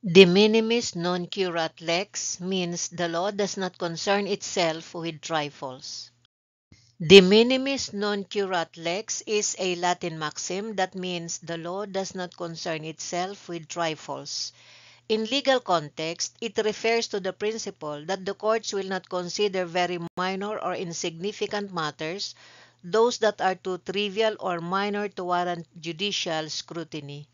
De minimis non curat lex means the law does not concern itself with trifles. De minimis non curat lex is a Latin maxim that means the law does not concern itself with trifles. In legal context, it refers to the principle that the courts will not consider very minor or insignificant matters, those that are too trivial or minor to warrant judicial scrutiny.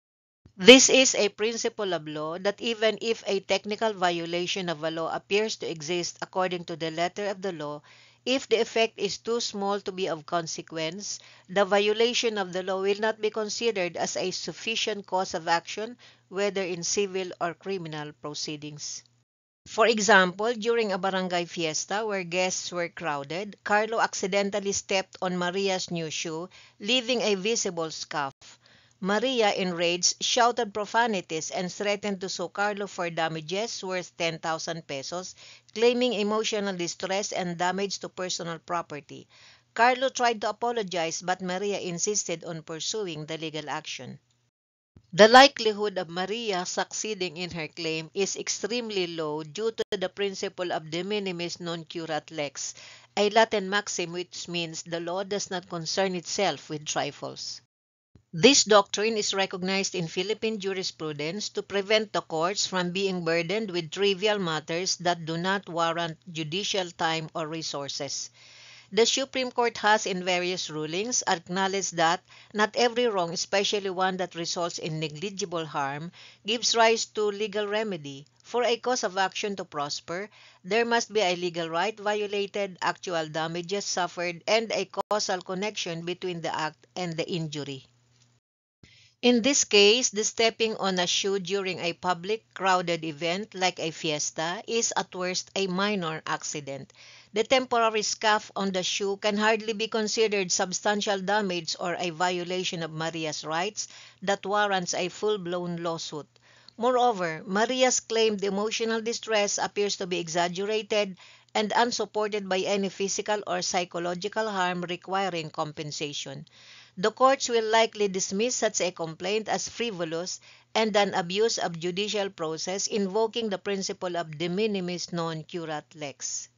This is a principle of law that even if a technical violation of a law appears to exist according to the letter of the law, if the effect is too small to be of consequence, the violation of the law will not be considered as a sufficient cause of action, whether in civil or criminal proceedings. For example, during a barangay fiesta where guests were crowded, Carlo accidentally stepped on Maria's new shoe, leaving a visible scuff. Maria, enraged, shouted profanities and threatened to sue Carlo for damages worth 10,000 pesos, claiming emotional distress and damage to personal property. Carlo tried to apologize, but Maria insisted on pursuing the legal action. The likelihood of Maria succeeding in her claim is extremely low due to the principle of de minimis non curat lex, a Latin maxim which means the law does not concern itself with trifles. This doctrine is recognized in Philippine jurisprudence to prevent the courts from being burdened with trivial matters that do not warrant judicial time or resources. The Supreme Court has, in various rulings, acknowledged that not every wrong, especially one that results in negligible harm, gives rise to legal remedy. For a cause of action to prosper, there must be a legal right violated, actual damages suffered, and a causal connection between the act and the injury. In this case, the stepping on a shoe during a public, crowded event like a fiesta is at worst a minor accident. The temporary scuff on the shoe can hardly be considered substantial damage or a violation of Maria's rights that warrants a full-blown lawsuit. Moreover, Maria's claimed emotional distress appears to be exaggerated and unsupported by any physical or psychological harm requiring compensation. The courts will likely dismiss such a complaint as frivolous and an abuse of judicial process invoking the principle of de minimis non curat lex.